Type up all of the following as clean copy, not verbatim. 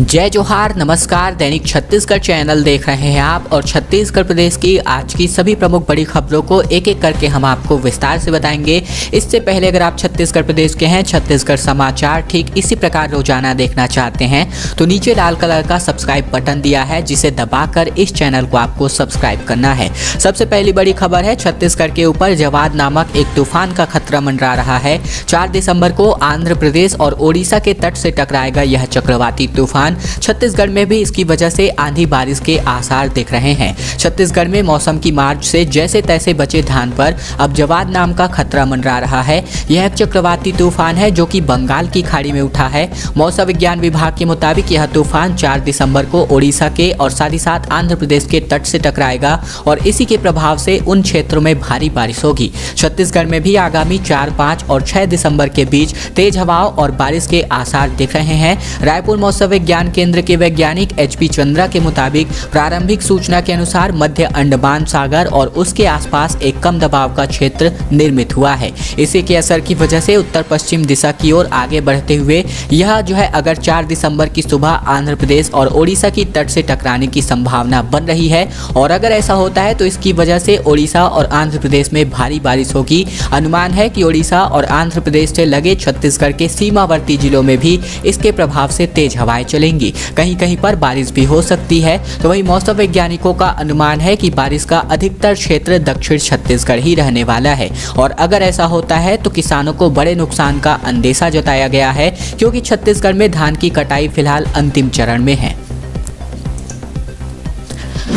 जय जोहार, नमस्कार। दैनिक छत्तीसगढ़ चैनल देख रहे हैं आप और छत्तीसगढ़ प्रदेश की आज की सभी प्रमुख बड़ी खबरों को एक एक करके हम आपको विस्तार से बताएंगे। इससे पहले अगर आप छत्तीसगढ़ प्रदेश के हैं, छत्तीसगढ़ समाचार ठीक इसी प्रकार रोजाना देखना चाहते हैं तो नीचे लाल कलर का सब्सक्राइब बटन दिया है, जिसे दबाकर इस चैनल को आपको सब्सक्राइब करना है। सबसे पहली बड़ी खबर है, छत्तीसगढ़ के ऊपर जवाद नामक एक तूफान का खतरा मंडरा रहा है। 4 दिसंबर को आंध्र प्रदेश और ओडिशा के तट से टकराएगा यह चक्रवाती तूफान। छत्तीसगढ़ में भी इसकी वजह से आंधी बारिश के आसार दिख रहे हैं। छत्तीसगढ़ में मौसम की मार्च से जैसे तैसे बचे धान पर अब जवाद नाम का खतरा मंडरा रहा है। यह एक चक्रवाती तूफान है जो कि बंगाल की खाड़ी में उठा है। मौसम विज्ञान विभाग के मुताबिक यह तूफान 4 दिसंबर को ओडिशा के और साथ ही साथ आंध्र प्रदेश के तट से टकराएगा और इसी के प्रभाव से उन क्षेत्रों में भारी बारिश होगी। छत्तीसगढ़ में भी आगामी 4, 5 और 6 दिसंबर के बीच तेज हवाओं और बारिश के आसार दिख रहे हैं। रायपुर मौसम विज्ञान केंद्र के वैज्ञानिक HP चंद्रा के मुताबिक प्रारंभिक सूचना के अनुसार मध्य अंडमान सागर और उसके आसपास एक कम दबाव का क्षेत्र निर्मित हुआ है। इसी के असर की वजह से उत्तर पश्चिम दिशा की ओर आगे बढ़ते हुए यह अगर 4 दिसंबर की सुबह आंध्र प्रदेश और ओडिशा की तट से टकराने की संभावना बन रही है। और अगर ऐसा होता है तो इसकी वजह से ओडिशा और आंध्र प्रदेश में भारी बारिश होगी। अनुमान है कि ओडिशा और आंध्र प्रदेश से लगे छत्तीसगढ़ के सीमावर्ती जिलों में भी इसके प्रभाव से तेज हवाएं चलेंगी। कहीं कहीं पर बारिश भी हो सकती है। तो वहीं मौसम वैज्ञानिकों का अनुमान है कि बारिश का अधिकतर क्षेत्र दक्षिण छत्तीसगढ़ ही रहने वाला है। और अगर ऐसा होता है तो किसानों को बड़े नुकसान का अंदेशा जताया गया है, क्योंकि छत्तीसगढ़ में धान की कटाई फिलहाल अंतिम चरण में है।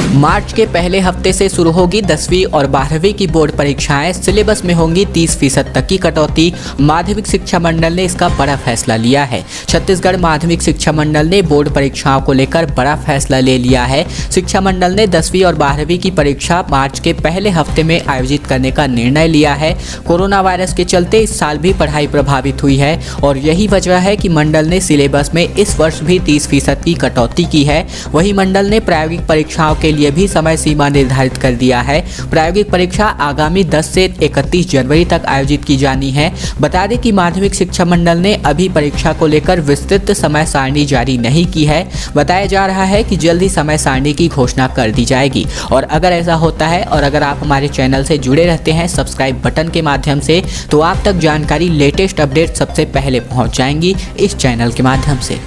मार्च के पहले हफ्ते से शुरू होगी 10वीं और 12वीं की बोर्ड परीक्षाएं। सिलेबस में होंगी 30% तक की कटौती। माध्यमिक शिक्षा मंडल ने इसका बड़ा फैसला लिया है। छत्तीसगढ़ माध्यमिक शिक्षा मंडल ने बोर्ड परीक्षाओं को लेकर बड़ा फैसला ले लिया है। शिक्षा मंडल ने 10वीं और 12वीं की परीक्षा मार्च के पहले हफ्ते में आयोजित करने का निर्णय लिया है। कोरोना वायरस के चलते इस साल भी पढ़ाई प्रभावित हुई है और यही वजह है कि मंडल ने सिलेबस में इस वर्ष भी 30% की कटौती की है। वही मंडल ने प्रायोगिक परीक्षाओं के लिए भी समय सीमा निर्धारित कर दिया है। प्रायोगिक परीक्षा आगामी 10 से 31 जनवरी तक आयोजित की जानी है। बता दें कि माध्यमिक शिक्षा मंडल ने अभी परीक्षा को लेकर विस्तृत समय सारणी जारी नहीं की है। बताया जा रहा है कि जल्द ही समय सारणी की घोषणा कर दी जाएगी। और अगर ऐसा होता है और अगर आप हमारे चैनल से जुड़े रहते हैं सब्सक्राइब बटन के माध्यम से, तो आप तक जानकारी, लेटेस्ट अपडेट सबसे पहले पहुंच जाएंगी इस चैनल के माध्यम से।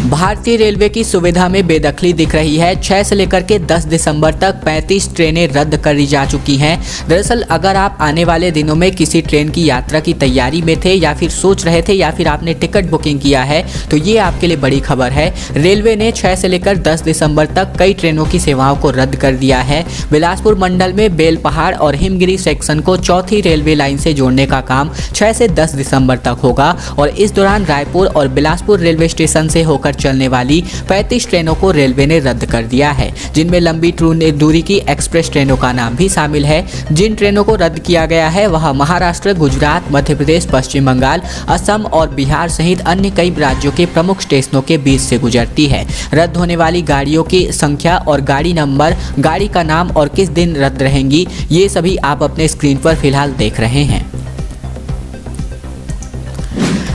भारतीय रेलवे की सुविधा में बेदखली दिख रही है। 6 से लेकर के 10 दिसंबर तक 35 ट्रेनें रद्द कर जा चुकी हैं। दरअसल अगर आप आने वाले दिनों में किसी ट्रेन की यात्रा की तैयारी में थे या फिर सोच रहे थे या फिर आपने टिकट बुकिंग किया है तो ये आपके लिए बड़ी खबर है। रेलवे ने 6 से लेकर 10 दिसंबर तक कई ट्रेनों की सेवाओं को रद्द कर दिया है। बिलासपुर मंडल में बेलपहाड़ और हिमगिरी सेक्शन को चौथी रेलवे लाइन से जोड़ने का काम 6 से 10 दिसंबर तक होगा और इस दौरान रायपुर और बिलासपुर रेलवे स्टेशन से होकर चलने वाली 35 ट्रेनों को रेलवे ने रद्द कर दिया है, जिनमें लंबी दूरी की एक्सप्रेस ट्रेनों का नाम भी शामिल है। जिन ट्रेनों को रद्द किया गया है वह महाराष्ट्र, गुजरात, मध्य प्रदेश, पश्चिम बंगाल, असम और बिहार सहित अन्य कई राज्यों के प्रमुख स्टेशनों के बीच से गुजरती है। रद्द होने वाली गाड़ियों की संख्या और गाड़ी नंबर, गाड़ी का नाम और किस दिन रद्द रहेंगी, ये सभी आप अपने स्क्रीन पर फिलहाल देख रहे हैं।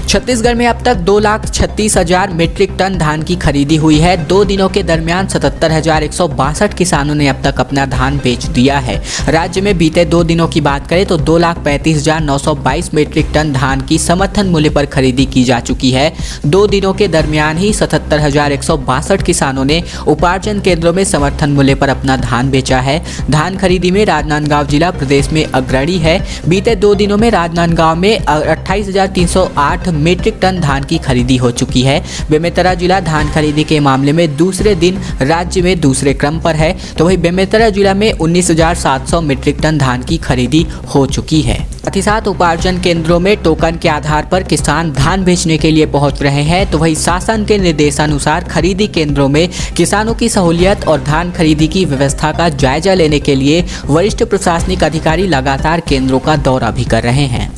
छत्तीसगढ़ में अब तक 2,36,000 मीट्रिक टन धान की खरीदी हुई है। 2 दिनों के दरमियान 77,162 किसानों ने अब तक अपना धान बेच दिया है। राज्य में बीते 2 दिनों की बात करें तो 2,35,922 मीट्रिक टन धान की समर्थन मूल्य पर खरीदी की जा चुकी है। 2 दिनों के दरमियान ही 77,162 किसानों ने उपार्जन केंद्रों में समर्थन मूल्य पर अपना धान बेचा है। धान खरीदी में राजनांदगांव जिला प्रदेश में अग्रणी है। बीते 2 दिनों में राजनांदगांव में 28,308 मीट्रिक टन धान की खरीदी हो चुकी है। बेमेतरा जिला धान खरीदी के मामले में दूसरे दिन राज्य में दूसरे क्रम पर है। तो वही बेमेतरा जिला में 19,700 मीट्रिक टन धान की खरीदी हो चुकी है। साथ ही साथ उपार्जन केंद्रों में टोकन के आधार पर किसान धान बेचने के लिए पहुंच रहे हैं। तो वही शासन के निर्देशानुसार खरीदी केंद्रों में किसानों की सहूलियत और धान खरीदी की व्यवस्था का जायजा लेने के लिए वरिष्ठ प्रशासनिक अधिकारी लगातार केंद्रों का दौरा भी कर रहे हैं।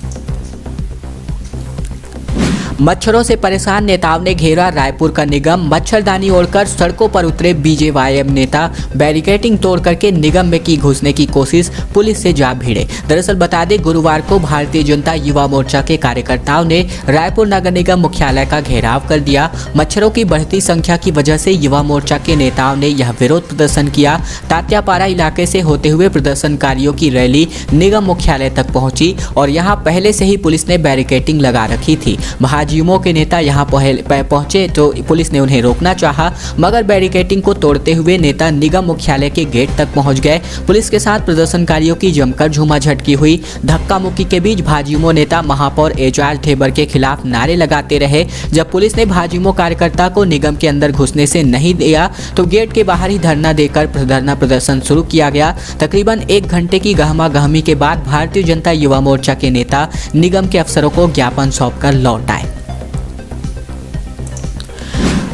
मच्छरों से परेशान नेताओं ने घेरा रायपुर का निगम। मच्छरदानी ओढ़कर सड़कों पर उतरे बीजेवाईएम नेता। बैरिकेडिंग तोड़ करके निगम में की घुसने की कोशिश, पुलिस से जा भिड़े। दरअसल बता दें, गुरुवार को भारतीय जनता युवा मोर्चा के कार्यकर्ताओं ने रायपुर नगर निगम मुख्यालय का घेराव कर दिया। मच्छरों की बढ़ती संख्या की वजह से युवा मोर्चा के नेताओं ने यह विरोध प्रदर्शन किया। तात्यापाड़ा इलाके से होते हुए प्रदर्शनकारियों की रैली निगम मुख्यालय तक पहुंची और यहां पहले से ही पुलिस ने बैरिकेडिंग लगा रखी थी। भाजयुमो के नेता यहां पहुंचे तो पुलिस ने उन्हें रोकना चाहा, मगर बैरिकेडिंग को तोड़ते हुए नेता निगम मुख्यालय के गेट तक पहुंच गए। पुलिस के साथ प्रदर्शनकारियों की जमकर झूमाझटकी हुई। धक्का मुक्की के बीच भाजयुमो नेता महापौर एजाज ढेबर के खिलाफ नारे लगाते रहे। जब पुलिस ने भाजयुमो कार्यकर्ता को निगम के अंदर घुसने से नहीं दिया तो गेट के बाहर ही धरना देकर धरना प्रदर्शन शुरू किया गया। तकरीबन 1 घंटे की गहमा गहमी के बाद भारतीय जनता युवा मोर्चा के नेता निगम के अफसरों को ज्ञापन सौंपकर लौट आए।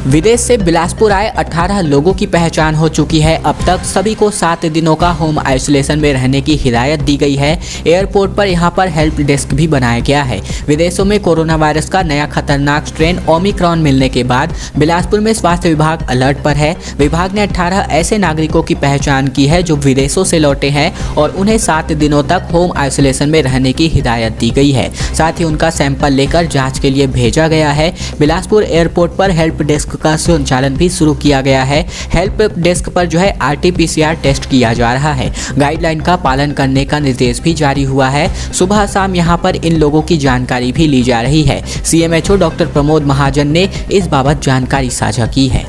विदेश से बिलासपुर आए 18 लोगों की पहचान हो चुकी है। अब तक सभी को 7 दिनों का होम आइसोलेशन में रहने की हिदायत दी गई है। एयरपोर्ट पर यहां पर हेल्प डेस्क भी बनाया गया है। विदेशों में कोरोना वायरस का नया खतरनाक स्ट्रेन ओमिक्रॉन मिलने के बाद बिलासपुर में स्वास्थ्य विभाग अलर्ट पर है। विभाग ने 18 ऐसे नागरिकों की पहचान की है जो विदेशों से लौटे हैं और उन्हें 7 दिनों तक होम आइसोलेशन में रहने की हिदायत दी गई है। साथ ही उनका सैंपल लेकर जाँच के लिए भेजा गया है। बिलासपुर एयरपोर्ट पर हेल्प डेस्क का संचालन भी शुरू किया गया है। हेल्प डेस्क पर जो है RT-PCR टेस्ट किया जा रहा है। गाइडलाइन का पालन करने का निर्देश भी जारी हुआ है। सुबह शाम यहां पर इन लोगों की जानकारी भी ली जा रही है। CMHO डॉक्टर प्रमोद महाजन ने इस बाबत जानकारी साझा की है।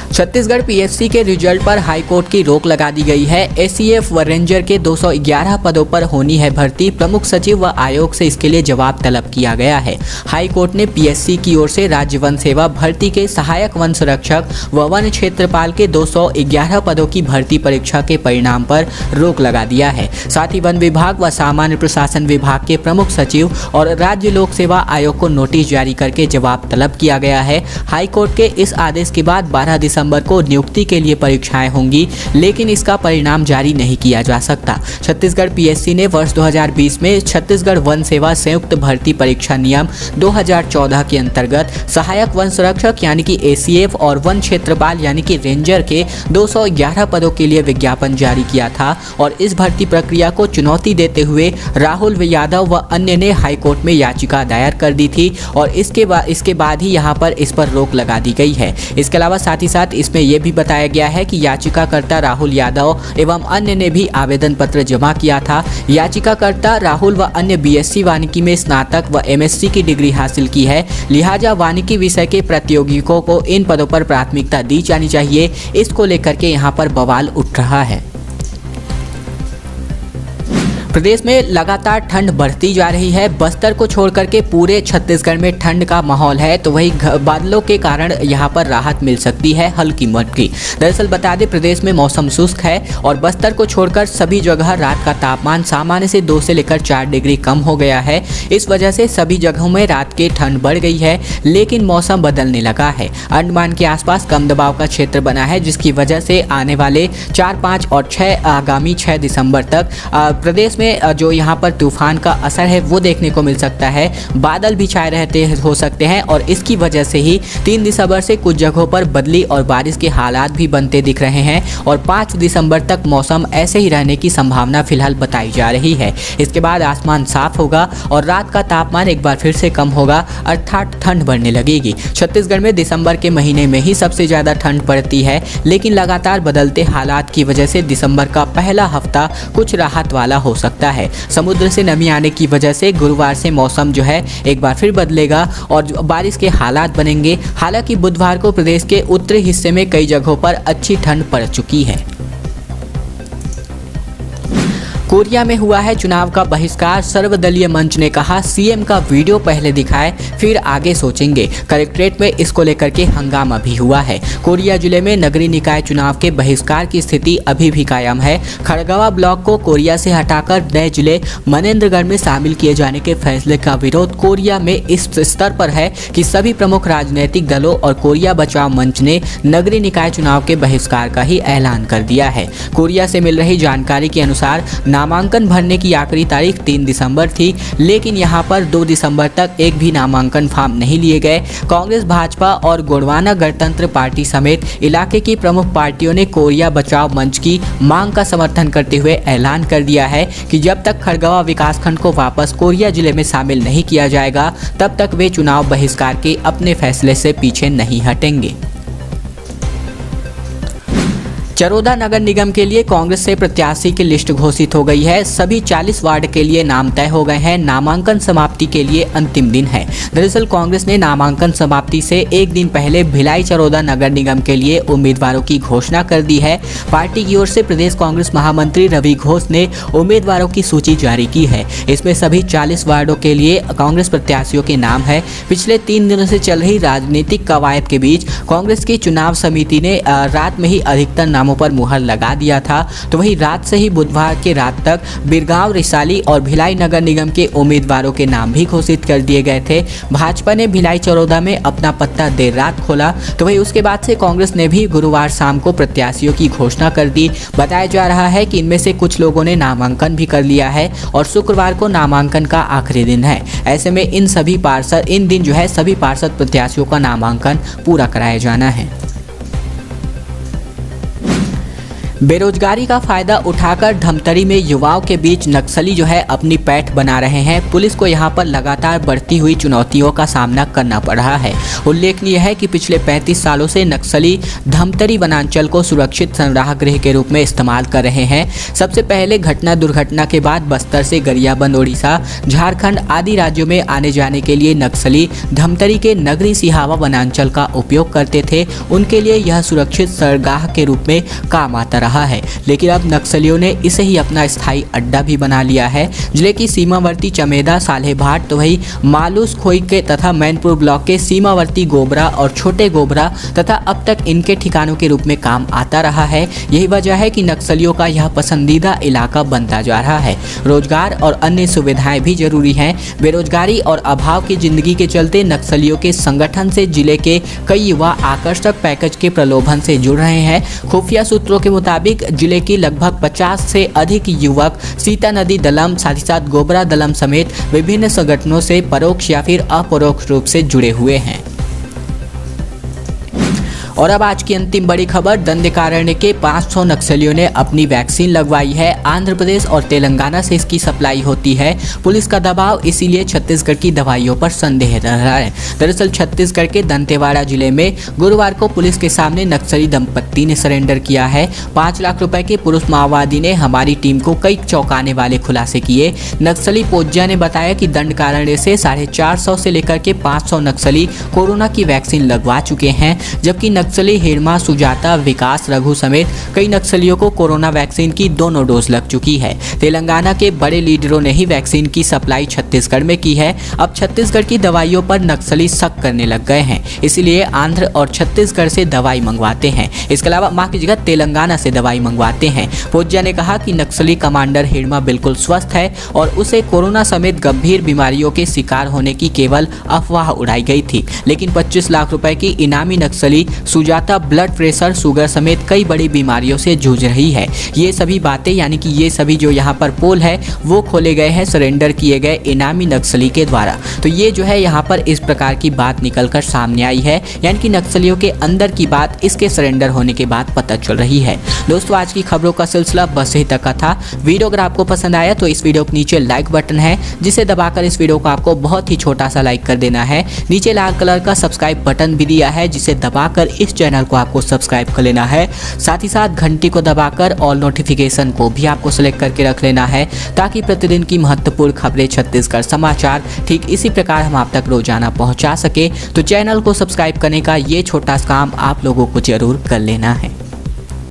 छत्तीसगढ़ PSC के रिजल्ट पर हाईकोर्ट की रोक लगा दी गई है। ACF व रेंजर के 211 पदों पर होनी है भर्ती। प्रमुख सचिव व आयोग से इसके लिए जवाब तलब किया गया है। हाईकोर्ट ने PSC की ओर से राज्य वन सेवा भर्ती के सहायक वन संरक्षक व वन क्षेत्रपाल के 211 पदों की भर्ती परीक्षा के परिणाम पर रोक लगा दिया है। साथ ही वन विभाग व सामान्य प्रशासन विभाग के प्रमुख सचिव और राज्य लोक सेवा आयोग को नोटिस जारी करके जवाब तलब किया गया है। हाईकोर्ट के इस आदेश के बाद 12 दिसंबर को नियुक्ति के लिए परीक्षाएं होंगी, लेकिन इसका परिणाम जारी नहीं किया जा सकता। छत्तीसगढ़ PSC ने वर्ष 2020 में छत्तीसगढ़ वन सेवा संयुक्त भर्ती परीक्षा नियम 2014 के अंतर्गत सहायक वन संरक्षक यानी कि ACF और वन क्षेत्रपाल यानी कि रेंजर के 211 पदों के लिए विज्ञापन जारी किया था और इस भर्ती प्रक्रिया को चुनौती देते हुए राहुल यादव व अन्य ने हाईकोर्ट में याचिका दायर कर दी थी और इसके बाद ही यहां पर इस पर रोक लगा दी गई है। इसके अलावा साथ ही साथ इसमें यह भी बताया गया है कि याचिकाकर्ता राहुल यादव एवं अन्य ने भी आवेदन पत्र जमा किया था। याचिकाकर्ता राहुल व अन्य BSc वानिकी में स्नातक व MSc की डिग्री हासिल की है, लिहाजा वानिकी विषय के प्रतियोगियों को इन पदों पर प्राथमिकता दी जानी चाहिए। इसको लेकर के यहाँ पर बवाल उठ रहा है। प्रदेश में लगातार ठंड बढ़ती जा रही है। बस्तर को छोड़कर के पूरे छत्तीसगढ़ में ठंड का माहौल है, तो वही बादलों के कारण यहां पर राहत मिल सकती है हल्की मटकी। दरअसल बता दें, प्रदेश में मौसम शुष्क है और बस्तर को छोड़कर सभी जगह रात का तापमान सामान्य से 2 से लेकर 4 डिग्री कम हो गया है। इस वजह से सभी जगहों में रात की ठंड बढ़ गई है, लेकिन मौसम बदलने लगा है। अंडमान के आसपास कम दबाव का क्षेत्र बना है, जिसकी वजह से आने वाले 4, 5 और 6 आगामी 6 दिसंबर तक प्रदेश में जो यहाँ पर तूफान का असर है वो देखने को मिल सकता है। बादल भी छाए रहते हो सकते हैं और इसकी वजह से ही 3 दिसंबर से कुछ जगहों पर बदली और बारिश के हालात भी बनते दिख रहे हैं और 5 दिसंबर तक मौसम ऐसे ही रहने की संभावना फिलहाल बताई जा रही है। इसके बाद आसमान साफ होगा और रात का तापमान एक बार फिर से कम होगा, अर्थात ठंड बढ़ने लगेगी। छत्तीसगढ़ में दिसंबर के महीने में ही सबसे ज़्यादा ठंड पड़ती है, लेकिन लगातार बदलते हालात की वजह से दिसंबर का पहला हफ्ता कुछ राहत वाला हो सकता है। समुद्र से नमी आने की वजह से गुरुवार से मौसम जो है एक बार फिर बदलेगा और बारिश के हालात बनेंगे। हालांकि बुधवार को प्रदेश के उत्तरी हिस्से में कई जगहों पर अच्छी ठंड पड़ चुकी है। कोरिया में हुआ है चुनाव का बहिष्कार। सर्वदलीय मंच ने कहा सीएम का वीडियो पहले दिखाए फिर आगे सोचेंगे। कलेक्ट्रेट में इसको लेकर के हंगामा भी हुआ है। कोरिया जिले में नगरीय निकाय चुनाव के बहिष्कार की स्थिति अभी भी कायम है। खड़गवा ब्लॉक को कोरिया से हटाकर नए जिले मनेन्द्रगढ़ में शामिल किए जाने के फैसले का विरोध कोरिया में इस स्तर पर है कि सभी प्रमुख राजनीतिक दलों और कोरिया बचाव मंच ने नगरीय निकाय चुनाव के बहिष्कार का ही ऐलान कर दिया है। कोरिया से मिल रही जानकारी के अनुसार नामांकन भरने की आखिरी तारीख 3 दिसंबर थी, लेकिन यहां पर 2 दिसंबर तक एक भी नामांकन फॉर्म नहीं लिए गए। कांग्रेस, भाजपा और गोंडवाना गणतंत्र पार्टी समेत इलाके की प्रमुख पार्टियों ने कोरिया बचाओ मंच की मांग का समर्थन करते हुए ऐलान कर दिया है कि जब तक खड़गवां विकासखंड को वापस कोरिया जिले में शामिल नहीं किया जाएगा, तब तक वे चुनाव बहिष्कार के अपने फैसले से पीछे नहीं हटेंगे। चरोदा नगर निगम के लिए कांग्रेस से प्रत्याशी की लिस्ट घोषित हो गई है। सभी 40 वार्ड के लिए नाम तय हो गए हैं। नामांकन समाप्ति के लिए अंतिम दिन है। दरअसल कांग्रेस ने नामांकन समाप्ति से एक दिन पहले भिलाई चरोदा नगर निगम के लिए उम्मीदवारों की घोषणा कर दी है। पार्टी की ओर से प्रदेश कांग्रेस महामंत्री रवि घोष ने उम्मीदवारों की सूची जारी की है। इसमें सभी 40 वार्डों के लिए कांग्रेस प्रत्याशियों के नाम है। पिछले 3 दिनों से चल रही राजनीतिक कवायद के बीच कांग्रेस की चुनाव समिति ने रात में ही अधिकतर नामों पर मुहर लगा दिया था। तो वहीं रात से ही बुधवार के रात तक बिरगांव, रिसाली और भिलाई नगर निगम के उम्मीदवारों के नाम भी घोषित कर दिए गए थे। भाजपा ने भिलाई चरोदा में अपना पत्ता देर रात खोला, तो वहीं उसके बाद से कांग्रेस ने भी गुरुवार शाम को प्रत्याशियों की घोषणा कर दी। बताया जा रहा है कि इनमें से कुछ लोगों ने नामांकन भी कर लिया है और शुक्रवार को नामांकन का आखिरी दिन है। ऐसे में इन दिन सभी पार्षद प्रत्याशियों का नामांकन पूरा कराया जाना है। बेरोजगारी का फायदा उठाकर धमतरी में युवाओं के बीच नक्सली अपनी पैठ बना रहे हैं। पुलिस को यहां पर लगातार बढ़ती हुई चुनौतियों का सामना करना पड़ रहा है। उल्लेखनीय है कि पिछले 35 सालों से नक्सली धमतरी वनांचल को सुरक्षित संग्रहगृह के रूप में इस्तेमाल कर रहे हैं। सबसे पहले दुर्घटना के बाद बस्तर से गरियाबंद, ओडिशा, झारखंड आदि राज्यों में आने जाने के लिए नक्सली धमतरी के नगरी सिहावा वनांचल का उपयोग करते थे। उनके लिए यह सुरक्षित सरगाह के रूप में काम आता रहा है, लेकिन अब नक्सलियों ने इसे ही अपना स्थायी अड्डा भी बना लिया है। जिले की सीमावर्ती चमेदा, सालेभाट, तो वही मालूस, खोई के तथा मैनपुर ब्लॉक के सीमावर्ती गोबरा और छोटे गोबरा तथा अब तक इनके ठिकानों के रूप में काम आता रहा है। यही वजह है कि नक्सलियों का यह पसंदीदा इलाका बनता जा रहा है। रोजगार और अन्य सुविधाएं भी जरूरी हैं। बेरोजगारी और अभाव की जिंदगी के चलते नक्सलियों के संगठन से जिले के कई युवा आकर्षक पैकेज के प्रलोभन से जुड़ रहे हैं। खुफिया सूत्रों के मुताबिक जिले की लगभग 50 से अधिक युवक सीता नदी दलम, साथ ही साथ गोबरा दलम समेत विभिन्न संगठनों से परोक्ष या फिर अपरोक्ष रूप से जुड़े हुए हैं। और अब आज की अंतिम बड़ी खबर, दंडकारण्य के 500 नक्सलियों ने अपनी वैक्सीन लगवाई है। आंध्र प्रदेश और तेलंगाना से इसकी सप्लाई होती है। पुलिस का दबाव, इसीलिए छत्तीसगढ़ की दवाइयों पर संदेह रह रहा है। दरअसल छत्तीसगढ़ के दंतेवाड़ा जिले में गुरुवार को पुलिस के सामने नक्सली दंपत्ति ने सरेंडर किया है। 5 लाख रुपए के पुरुष माओवादी ने हमारी टीम को कई चौंकाने वाले खुलासे किए। नक्सली पोज्जा ने बताया कि दंडकारण्य से 450 से लेकर के 500 नक्सली कोरोना की वैक्सीन लगवा चुके हैं, जबकि नक्सली हिरमा, सुजाता, विकास, रघु समेत कई नक्सलियों को कोरोना वैक्सीन की दोनों डोज लग चुकी है। तेलंगाना के बड़े लीडरों ने ही वैक्सीन की सप्लाई छत्तीसगढ़ में की है। अब छत्तीसगढ़ की दवाइयों पर नक्सली शक करने लग गए हैं, इसलिए आंध्र और छत्तीसगढ़ से दवाई मंगवाते हैं। इसके अलावा मां की जगह तेलंगाना से दवाई मंगवाते हैं। पोज्जा ने कहा कि नक्सली कमांडर हिरमा बिल्कुल स्वस्थ है और उसे कोरोना समेत गंभीर बीमारियों के शिकार होने की केवल अफवाह उड़ाई गई थी, लेकिन 25 लाख रुपए की इनामी नक्सली सुजाता ब्लड प्रेशर, शुगर समेत कई बड़ी बीमारियों से जूझ रही है। ये सभी बातें यानी कि ये सभी जो यहाँ पर पोल है वो खोले गए हैं सरेंडर किए गए इनामी नक्सली के द्वारा। तो ये यहाँ पर इस प्रकार की बात निकलकर सामने आई है, यानी कि नक्सलियों के अंदर की बात इसके सरेंडर होने के बाद पता चल रही है। दोस्तों, आज की खबरों का सिलसिला बस यहीं तक का था। वीडियो अगर आपको पसंद आया तो इस वीडियो के नीचे लाइक बटन है, जिसे दबाकर इस वीडियो को आपको बहुत ही छोटा सा लाइक कर देना है। नीचे लाल कलर का सब्सक्राइब बटन भी दिया है, जिसे दबाकर इस चैनल को आपको सब्सक्राइब कर लेना है। साथ ही साथ घंटी को दबाकर ऑल नोटिफिकेशन को भी आपको सेलेक्ट करके रख लेना है, ताकि प्रतिदिन की महत्वपूर्ण खबरें, छत्तीसगढ़ समाचार ठीक इसी प्रकार हम आप तक रोजाना पहुंचा सके। तो चैनल को सब्सक्राइब करने का ये छोटा सा काम आप लोगों को जरूर कर लेना है।